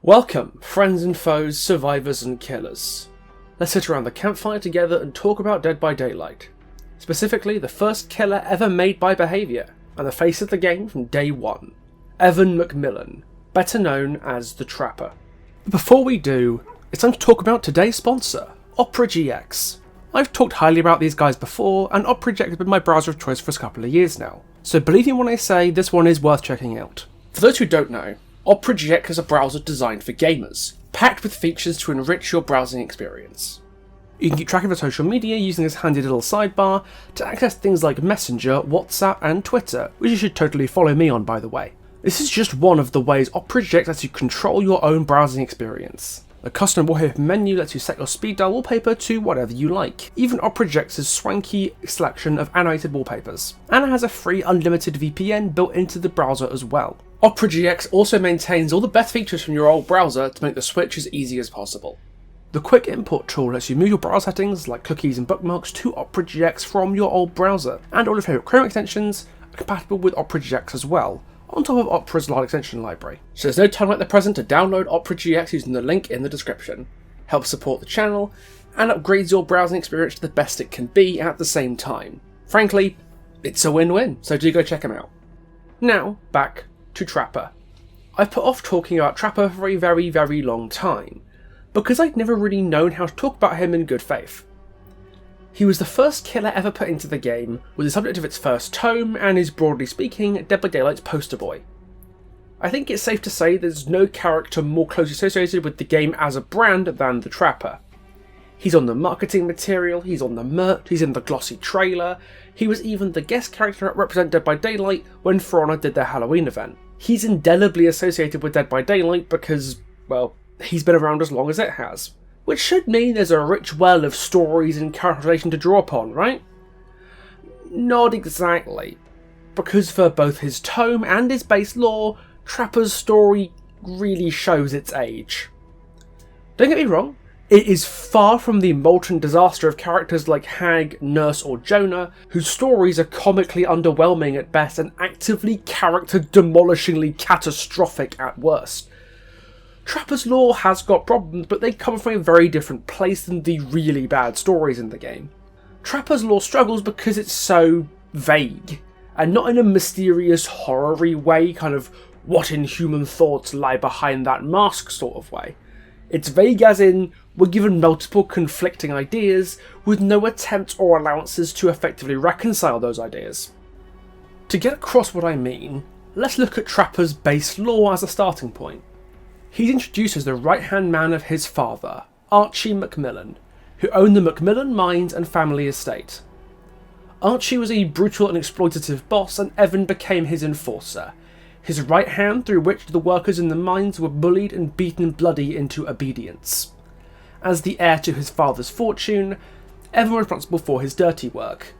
Welcome, friends and foes, survivors and killers. Let's sit around the campfire together and talk about Dead by Daylight. Specifically, the first killer ever made by behaviour, and the face of the game from day one. Evan Macmillan, better known as the Trapper. But before we do, it's time to talk about today's sponsor, Opera GX. I've talked highly about these guys before, and Opera GX has been my browser of choice for a couple of years now, so believe me when I say this one is worth checking out. For those who don't know, Opera GX is a browser designed for gamers, packed with features to enrich your browsing experience. You can keep track of your social media using this handy little sidebar to access things like Messenger, WhatsApp and Twitter, which you should totally follow me on by the way. This is just one of the ways Opera GX lets you control your own browsing experience. The custom wallpaper menu lets you set your speed dial wallpaper to whatever you like, even Opera GX's swanky selection of animated wallpapers, and it has a free unlimited VPN built into the browser as well. Opera GX also maintains all the best features from your old browser to make the switch as easy as possible. The quick import tool lets you move your browser settings like cookies and bookmarks to Opera GX from your old browser, and all your favourite Chrome extensions are compatible with Opera GX as well, on top of Opera's large extension library. So there's no time like the present to download Opera GX using the link in the description. Helps support the channel, and upgrades your browsing experience to the best it can be at the same time. Frankly, it's a win-win, so do go check them out. Now, back to Trapper. I've put off talking about Trapper for a very long time, because I'd never really known how to talk about him in good faith. He was the first killer ever put into the game, was the subject of its first tome, and is broadly speaking Dead by Daylight's poster boy. I think it's safe to say there's no character more closely associated with the game as a brand than the Trapper. He's on the marketing material, he's on the merch, he's in the glossy trailer, he was even the guest character at Represent Dead by Daylight when For Honor did their Halloween event. He's indelibly associated with Dead by Daylight because, well, he's been around as long as it has. Which should mean there's a rich well of stories and characterization to draw upon, right? Not exactly. Because for both his tome and his base lore, Trapper's story really shows its age. Don't get me wrong, it is far from the molten disaster of characters like Hag, Nurse or Jonah, whose stories are comically underwhelming at best and actively character-demolishingly catastrophic at worst. Trapper's lore has got problems, but they come from a very different place than the really bad stories in the game. Trapper's lore struggles because it's so vague, and not in a mysterious, horror-y way, kind of what inhuman thoughts lie behind that mask sort of way. It's vague as in, we're given multiple conflicting ideas, with no attempt or allowances to effectively reconcile those ideas. To get across what I mean, let's look at Trapper's base lore as a starting point. He's introduced as the right-hand man of his father, Archie Macmillan, who owned the Macmillan Mines and family estate. Archie was a brutal and exploitative boss, and Evan became his enforcer, his right hand through which the workers in the mines were bullied and beaten bloody into obedience. As the heir to his father's fortune, Evan was responsible for his dirty work,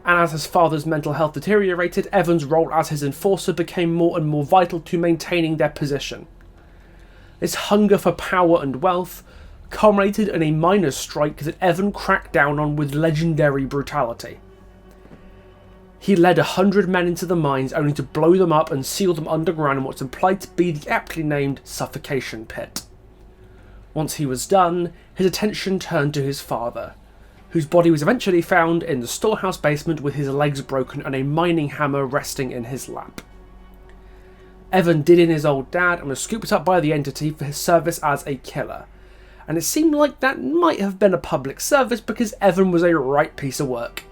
and as his father's mental health deteriorated, Evan's role as his enforcer became more and more vital to maintaining their position. This hunger for power and wealth culminated in a miners' strike that Evan cracked down on with legendary brutality. He led 100 men into the mines only to blow them up and seal them underground in what's implied to be the aptly named suffocation pit. Once he was done, his attention turned to his father, whose body was eventually found in the storehouse basement with his legs broken and a mining hammer resting in his lap. Evan did in his old dad and was scooped up by the entity for his service as a killer, and it seemed like that might have been a public service because Evan was a right piece of work.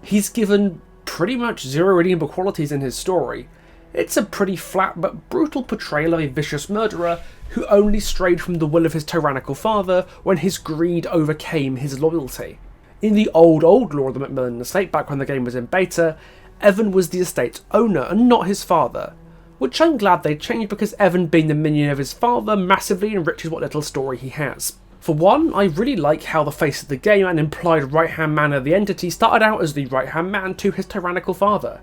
He's given pretty much zero redeemable qualities in his story. It's a pretty flat but brutal portrayal of a vicious murderer who only strayed from the will of his tyrannical father when his greed overcame his loyalty. In the old lore of the Macmillan estate back when the game was in beta, Evan was the estate's owner and not his father, which I'm glad they changed because Evan being the minion of his father massively enriches what little story he has. For one, I really like how the face of the game and implied right-hand man of the entity started out as the right-hand man to his tyrannical father.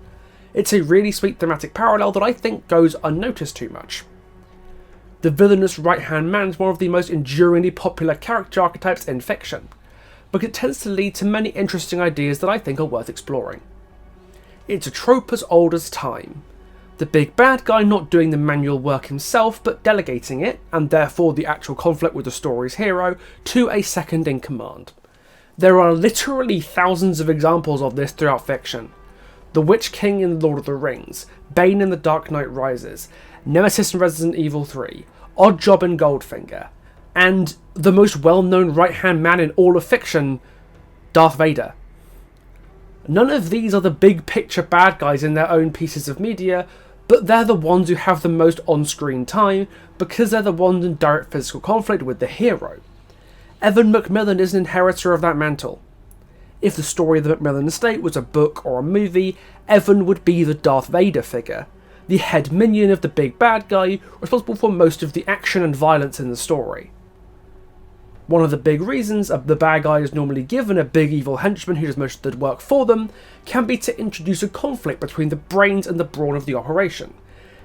It's a really sweet thematic parallel that I think goes unnoticed too much. The villainous right-hand man is one of the most enduringly popular character archetypes in fiction, but it tends to lead to many interesting ideas that I think are worth exploring. It's a trope as old as time, The big bad guy not doing the manual work himself, but delegating it, and therefore the actual conflict with the story's hero, to a second in command. There are literally thousands of examples of this throughout fiction. The Witch King in Lord of the Rings, Bane in The Dark Knight Rises, Nemesis in Resident Evil 3, Oddjob in Goldfinger, and the most well-known right-hand man in all of fiction, Darth Vader. None of these are the big picture bad guys in their own pieces of media, but they're the ones who have the most on-screen time because they're the ones in direct physical conflict with the hero. Evan Macmillan is an inheritor of that mantle. If the story of the Macmillan estate was a book or a movie, Evan would be the Darth Vader figure, the head minion of the big bad guy responsible for most of the action and violence in the story. One of the big reasons the bad guy is normally given a big evil henchman who does most of the work for them can be to introduce a conflict between the brains and the brawn of the operation,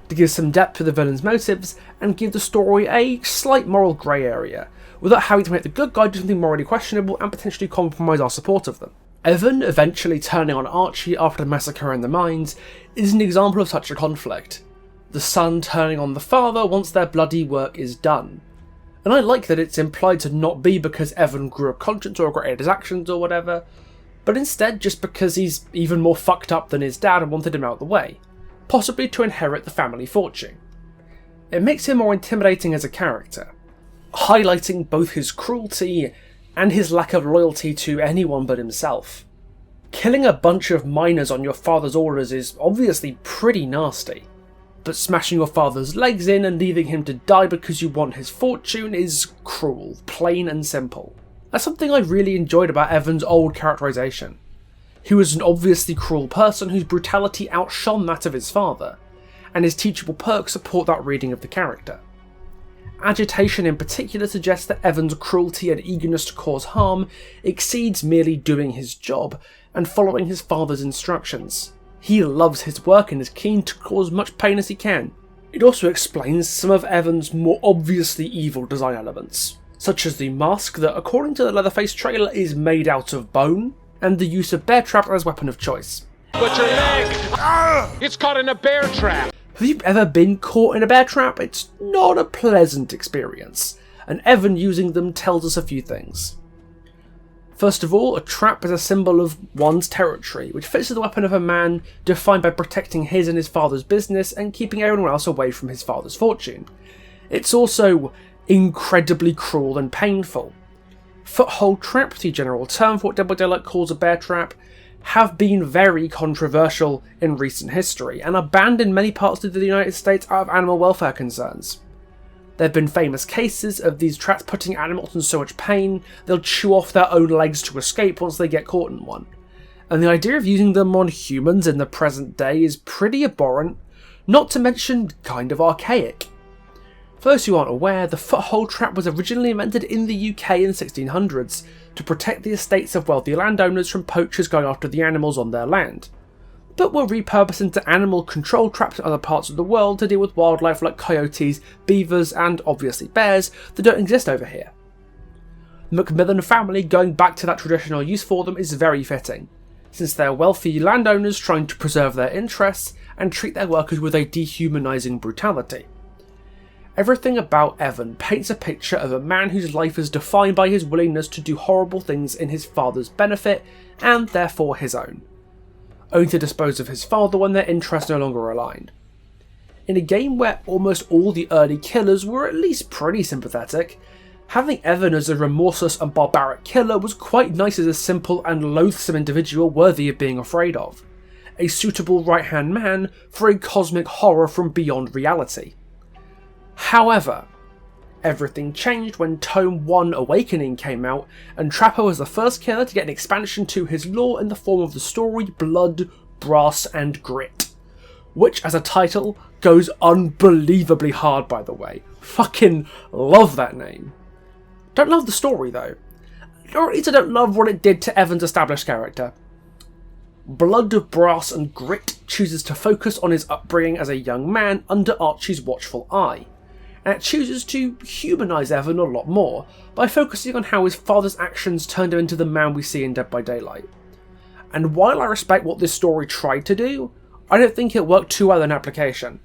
to give some depth to the villain's motives and give the story a slight moral grey area, without having to make the good guy do something morally questionable and potentially compromise our support of them. Evan eventually turning on Archie after the massacre in the mines is an example of such a conflict. The son turning on the father once their bloody work is done. And I like that it's implied to not be because Evan grew a conscience or regretted his actions or whatever, but instead just because he's even more fucked up than his dad and wanted him out of the way, possibly to inherit the family fortune. It makes him more intimidating as a character, highlighting both his cruelty and his lack of loyalty to anyone but himself. Killing a bunch of miners on your father's orders is obviously pretty nasty, but smashing your father's legs in and leaving him to die because you want his fortune is cruel, plain and simple. That's something I really enjoyed about Evan's old characterisation. He was an obviously cruel person whose brutality outshone that of his father, and his teachable perks support that reading of the character. Agitation in particular suggests that Evan's cruelty and eagerness to cause harm exceeds merely doing his job and following his father's instructions. He loves his work and is keen to cause much pain as he can. It also explains some of Evan's more obviously evil design elements, such as the mask that, according to the Leatherface trailer, is made out of bone, and the use of bear traps as weapon of choice. But your leg! It's caught in a bear trap! Have you ever been caught in a bear trap? It's not a pleasant experience, and Evan using them tells us a few things. First of all, a trap is a symbol of one's territory, which fits as the weapon of a man defined by protecting his and his father's business and keeping everyone else away from his father's fortune. It's also incredibly cruel and painful. Foothold traps, the general term for what Dead by Daylight calls a bear trap, have been very controversial in recent history and are banned in many parts of the United States out of animal welfare concerns. There have been famous cases of these traps putting animals in so much pain they'll chew off their own legs to escape once they get caught in one. And the idea of using them on humans in the present day is pretty abhorrent, not to mention kind of archaic. For those who aren't aware, the foothold trap was originally invented in the UK in the 1600s to protect the estates of wealthy landowners from poachers going after the animals on their land, but were repurposed into animal control traps in other parts of the world to deal with wildlife like coyotes, beavers and obviously bears that don't exist over here. The Macmillan family going back to that traditional use for them is very fitting, since they're wealthy landowners trying to preserve their interests and treat their workers with a dehumanising brutality. Everything about Evan paints a picture of a man whose life is defined by his willingness to do horrible things in his father's benefit and therefore his own, only to dispose of his father when their interests no longer aligned. In a game where almost all the early killers were at least pretty sympathetic, having Evan as a remorseless and barbaric killer was quite nice as a simple and loathsome individual worthy of being afraid of, a suitable right-hand man for a cosmic horror from beyond reality. However, everything changed when Tome 1 Awakening came out, and Trapper was the first killer to get an expansion to his lore in the form of the story Blood, Brass and Grit, which as a title goes unbelievably hard, by the way. Fucking love that name. Don't love the story though, or at least I don't love what it did to Evan's established character. Blood, Brass and Grit chooses to focus on his upbringing as a young man under Archie's watchful eye, and it chooses to humanise Evan a lot more by focusing on how his father's actions turned him into the man we see in Dead by Daylight. And while I respect what this story tried to do, I don't think it worked too well in application.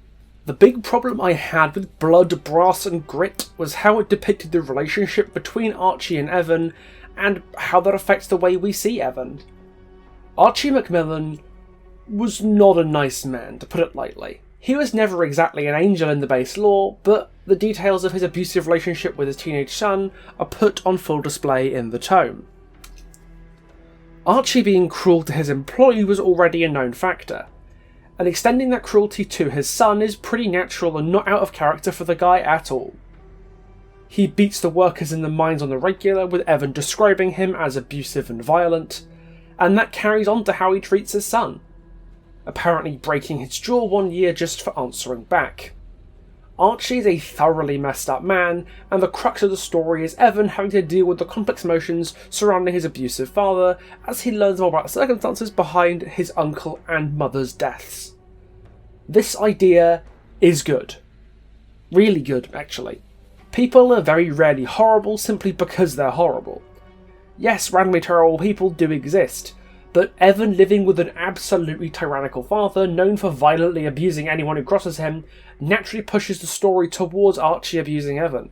The big problem I had with Blood, Brass and Grit was how it depicted the relationship between Archie and Evan, and how that affects the way we see Evan. Archie Macmillan was not a nice man, to put it lightly. He was never exactly an angel in the base lore, but the details of his abusive relationship with his teenage son are put on full display in the tome. Archie being cruel to his employee was already a known factor, and extending that cruelty to his son is pretty natural and not out of character for the guy at all. He beats the workers in the mines on the regular, with Evan describing him as abusive and violent, and that carries on to how he treats his son, apparently breaking his jaw one year just for answering back. Archie is a thoroughly messed up man, and the crux of the story is Evan having to deal with the complex emotions surrounding his abusive father as he learns more about the circumstances behind his uncle and mother's deaths. This idea is good. Really good, actually. People are very rarely horrible simply because they're horrible. Yes, randomly terrible people do exist, but Evan living with an absolutely tyrannical father known for violently abusing anyone who crosses him naturally pushes the story towards Archie abusing Evan,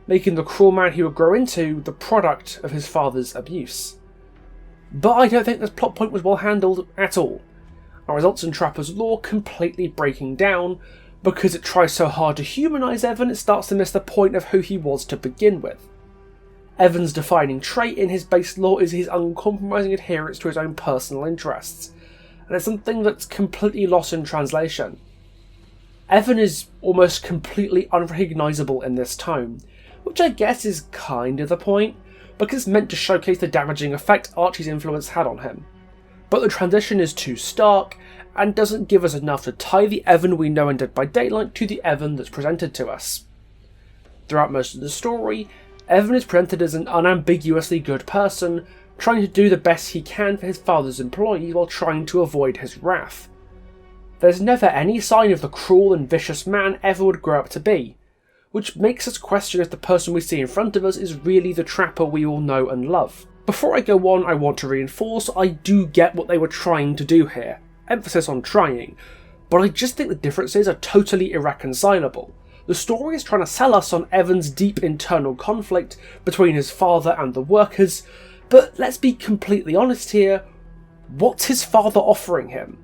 making the cruel man he would grow into the product of his father's abuse. But I don't think this plot point was well handled at all, and results in Trapper's lore completely breaking down because it tries so hard to humanise Evan it starts to miss the point of who he was to begin with. Evan's defining trait in his base lore is his uncompromising adherence to his own personal interests, and it's something that's completely lost in translation. Evan is almost completely unrecognisable in this tome, which I guess is kind of the point, because it's meant to showcase the damaging effect Archie's influence had on him. But the transition is too stark, and doesn't give us enough to tie the Evan we know in Dead by Daylight to the Evan that's presented to us. Throughout most of the story, Evan is presented as an unambiguously good person, trying to do the best he can for his father's employees while trying to avoid his wrath. There's never any sign of the cruel and vicious man Evan would grow up to be, which makes us question if the person we see in front of us is really the Trapper we all know and love. Before I go on, I want to reinforce I do get what they were trying to do here, emphasis on trying, but I just think the differences are totally irreconcilable. The story is trying to sell us on Evan's deep internal conflict between his father and the workers, but let's be completely honest here, what's his father offering him?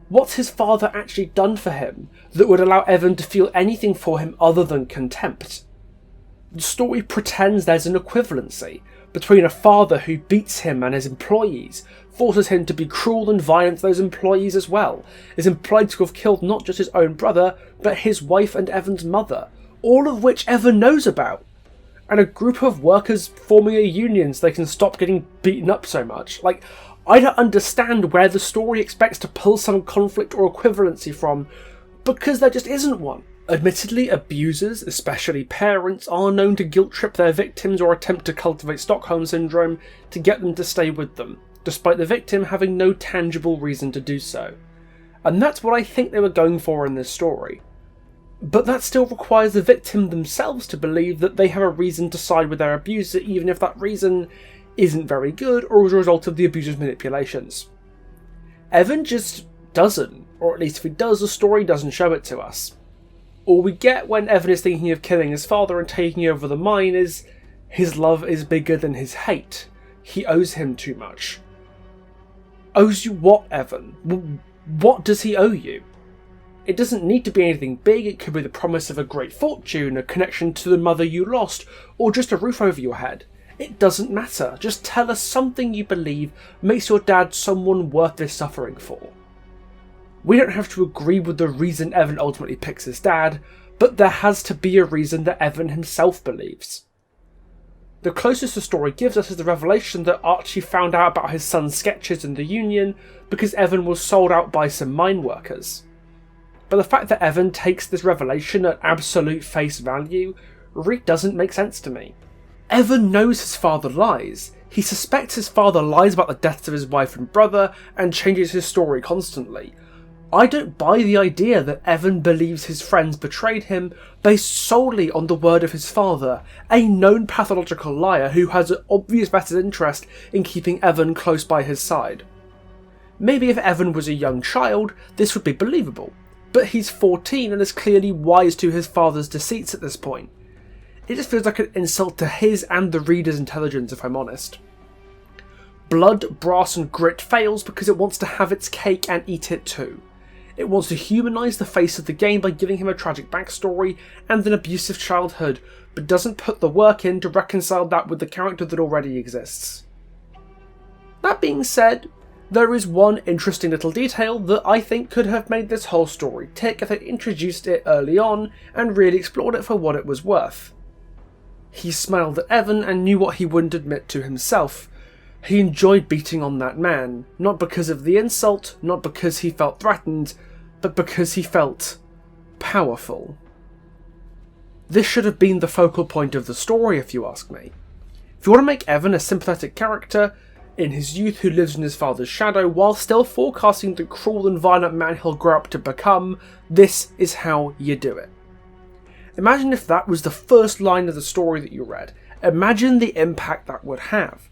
What's his father actually done for him that would allow Evan to feel anything for him other than contempt? The story pretends there's an equivalency between a father who beats him and his employees, forces him to be cruel and violent to those employees as well, is implied to have killed not just his own brother, but his wife and Evan's mother, all of which Evan knows about, and a group of workers forming a union so they can stop getting beaten up so much. Like, I don't understand where the story expects to pull some conflict or equivalency from, because there just isn't one. Admittedly, abusers, especially parents, are known to guilt-trip their victims or attempt to cultivate Stockholm Syndrome to get them to stay with them, despite the victim having no tangible reason to do so. And that's what I think they were going for in this story. But that still requires the victim themselves to believe that they have a reason to side with their abuser, even if that reason isn't very good or as a result of the abuser's manipulations. Evan just doesn't, or at least if he does, the story doesn't show it to us. All we get when Evan is thinking of killing his father and taking over the mine is his love is bigger than his hate. He owes him too much. Owes you what, Evan? What does he owe you? It doesn't need to be anything big, it could be the promise of a great fortune, a connection to the mother you lost, or just a roof over your head. It doesn't matter, just tell us something you believe makes your dad someone worth this suffering for. We don't have to agree with the reason Evan ultimately picks his dad, but there has to be a reason that Evan himself believes. The closest the story gives us is the revelation that Archie found out about his son's sketches in the Union because Evan was sold out by some mine workers. But the fact that Evan takes this revelation at absolute face value really doesn't make sense to me. Evan knows his father lies. He suspects his father lies about the deaths of his wife and brother and changes his story constantly. I don't buy the idea that Evan believes his friends betrayed him based solely on the word of his father, a known pathological liar who has an obvious vested interest in keeping Evan close by his side. Maybe if Evan was a young child, this would be believable, but he's 14 and is clearly wise to his father's deceits at this point. It just feels like an insult to his and the reader's intelligence, if I'm honest. Blood, Brass and Grit fails because it wants to have its cake and eat it too. It wants to humanise the face of the game by giving him a tragic backstory and an abusive childhood, but doesn't put the work in to reconcile that with the character that already exists. That being said, there is one interesting little detail that I think could have made this whole story tick if they introduced it early on and really explored it for what it was worth. He smiled at Evan and knew what he wouldn't admit to himself. He enjoyed beating on that man, not because of the insult, not because he felt threatened, but because he felt powerful. This should have been the focal point of the story, if you ask me. If you want to make Evan a sympathetic character in his youth who lives in his father's shadow while still forecasting the cruel and violent man he'll grow up to become, this is how you do it. Imagine if that was the first line of the story that you read. Imagine the impact that would have.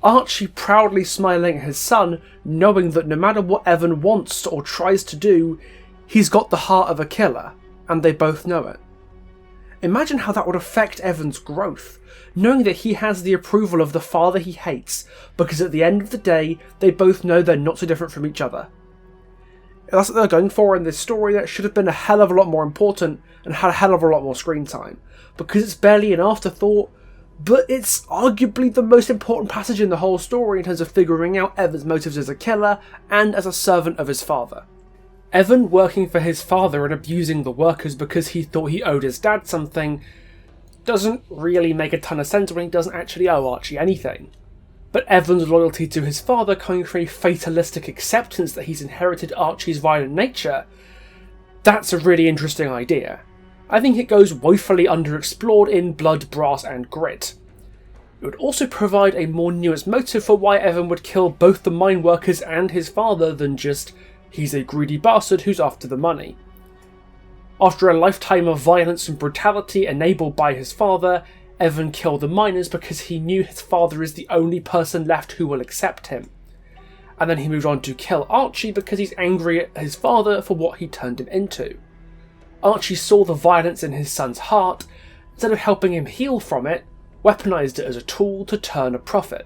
Archie proudly smiling at his son, knowing that no matter what Evan wants or tries to do, he's got the heart of a killer, and they both know it. Imagine how that would affect Evan's growth, knowing that he has the approval of the father he hates, because at the end of the day, they both know they're not so different from each other. If that's what they're going for in this story, that should have been a hell of a lot more important and had a hell of a lot more screen time, because it's barely an afterthought, but it's arguably the most important passage in the whole story in terms of figuring out Evan's motives as a killer and as a servant of his father. Evan working for his father and abusing the workers because he thought he owed his dad something doesn't really make a ton of sense when he doesn't actually owe Archie anything. But Evan's loyalty to his father coming from a fatalistic acceptance that he's inherited Archie's violent nature, that's a really interesting idea. I think it goes woefully underexplored in Blood, Brass and Grit. It would also provide a more nuanced motive for why Evan would kill both the mine workers and his father than just, he's a greedy bastard who's after the money. After a lifetime of violence and brutality enabled by his father, Evan killed the miners because he knew his father is the only person left who will accept him. And then he moved on to kill Archie because he's angry at his father for what he turned him into. Archie saw the violence in his son's heart, instead of helping him heal from it, weaponised it as a tool to turn a profit.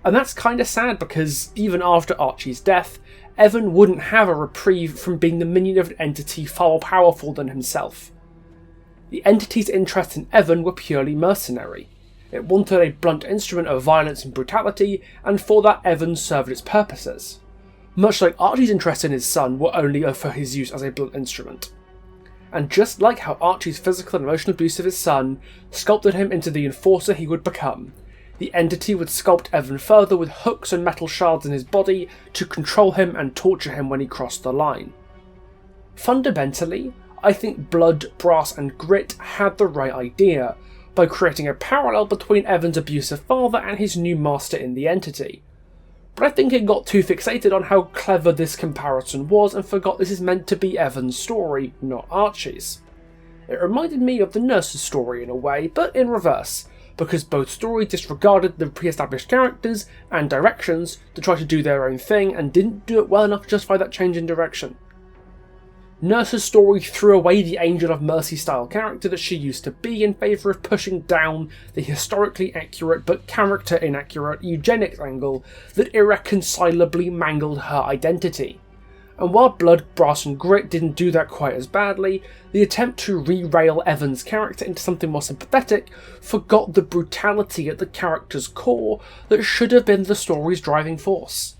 And that's kinda sad because even after Archie's death, Evan wouldn't have a reprieve from being the minion of an entity far more powerful than himself. The entity's interests in Evan were purely mercenary. It wanted a blunt instrument of violence and brutality, and for that Evan served its purposes. Much like Archie's interest in his son were only for his use as a blunt instrument. And just like how Archie's physical and emotional abuse of his son sculpted him into the enforcer he would become, the entity would sculpt Evan further with hooks and metal shards in his body to control him and torture him when he crossed the line. Fundamentally, I think Blood, Brass and Grit had the right idea, by creating a parallel between Evan's abusive father and his new master in the entity. But I think it got too fixated on how clever this comparison was and forgot this is meant to be Evan's story, not Archie's. It reminded me of the nurse's story in a way, but in reverse, because both stories disregarded the pre-established characters and directions to try to do their own thing and didn't do it well enough to justify that change in direction. Nurse's story threw away the Angel of Mercy style character that she used to be in favour of pushing down the historically accurate but character inaccurate eugenics angle that irreconcilably mangled her identity. And while Blood, Brass and Grit didn't do that quite as badly, the attempt to re-rail Evan's character into something more sympathetic forgot the brutality at the character's core that should have been the story's driving force.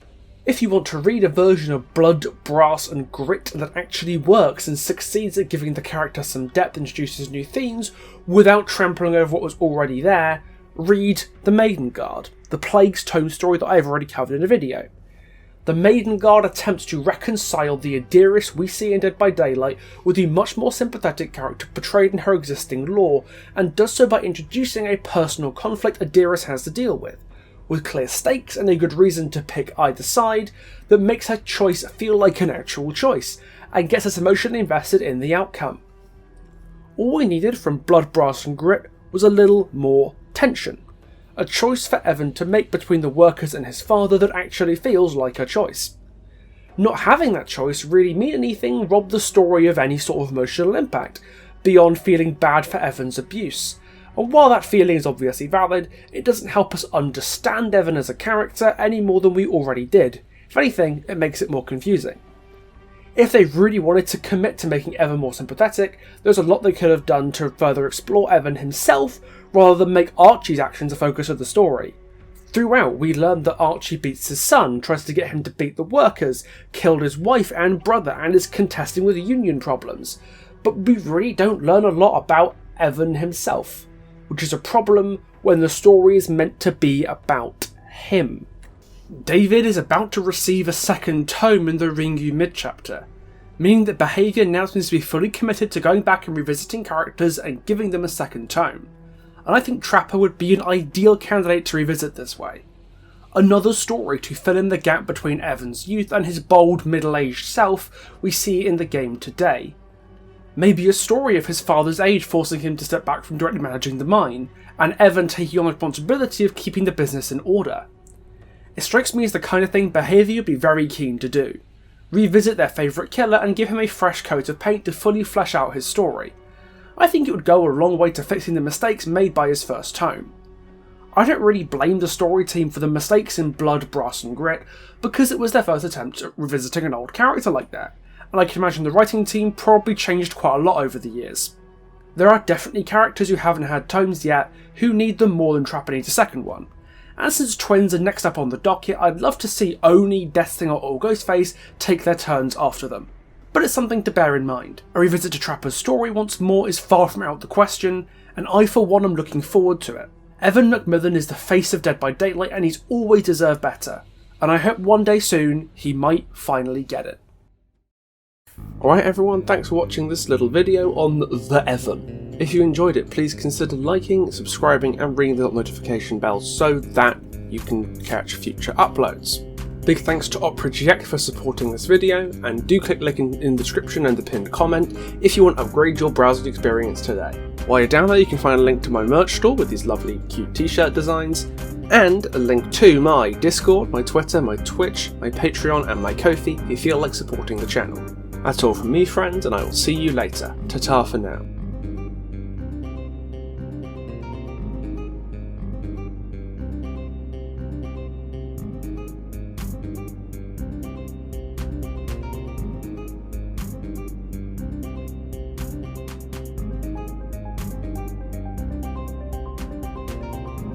If you want to read a version of Blood, Brass and Grit that actually works and succeeds at giving the character some depth and introduces new themes without trampling over what was already there, read The Maiden Guard, the Plague's Tome story that I've already covered in a video. The Maiden Guard attempts to reconcile the Adiris we see in Dead by Daylight with the much more sympathetic character portrayed in her existing lore, and does so by introducing a personal conflict Adiris has to deal with clear stakes and a good reason to pick either side that makes her choice feel like an actual choice, and gets us emotionally invested in the outcome. All we needed from Blood, Brass and Grit was a little more tension. A choice for Evan to make between the workers and his father that actually feels like a choice. Not having that choice really mean anything robbed the story of any sort of emotional impact, beyond feeling bad for Evan's abuse. And while that feeling is obviously valid, it doesn't help us understand Evan as a character any more than we already did. If anything, it makes it more confusing. If they really wanted to commit to making Evan more sympathetic, there's a lot they could have done to further explore Evan himself, rather than make Archie's actions a focus of the story. Throughout, we learned that Archie beats his son, tries to get him to beat the workers, killed his wife and brother, and is contesting with union problems. But we really don't learn a lot about Evan himself, which is a problem when the story is meant to be about him. David is about to receive a second tome in the Ringu mid-chapter, meaning that Behaviour now seems to be fully committed to going back and revisiting characters and giving them a second tome. And I think Trapper would be an ideal candidate to revisit this way. Another story to fill in the gap between Evan's youth and his bold middle-aged self we see in the game today. Maybe a story of his father's age forcing him to step back from directly managing the mine, and Evan taking on the responsibility of keeping the business in order. It strikes me as the kind of thing Behaviour would be very keen to do. Revisit their favourite killer and give him a fresh coat of paint to fully flesh out his story. I think it would go a long way to fixing the mistakes made by his first tome. I don't really blame the story team for the mistakes in Blood, Brass and Grit, because it was their first attempt at revisiting an old character like that, and I can imagine the writing team probably changed quite a lot over the years. There are definitely characters who haven't had tomes yet who need them more than Trapper needs a second one. And since twins are next up on the docket, I'd love to see Oni, Deathsinger or Ghostface take their turns after them. But it's something to bear in mind. A revisit to Trapper's story once more is far from out of the question, and I for one am looking forward to it. Evan Macmillan is the face of Dead by Daylight and he's always deserved better, and I hope one day soon he might finally get it. Alright everyone, thanks for watching this little video on the Evan. If you enjoyed it, please consider liking, subscribing and ringing the notification bell so that you can catch future uploads. Big thanks to Opera GX for supporting this video, and do click the link in the description and the pinned comment if you want to upgrade your browsing experience today. While you're down there you can find a link to my merch store with these lovely cute t-shirt designs, and a link to my Discord, my Twitter, my Twitch, my Patreon and my Ko-fi if you feel like supporting the channel. That's all from me friends, and I will see you later. Ta-ta for now.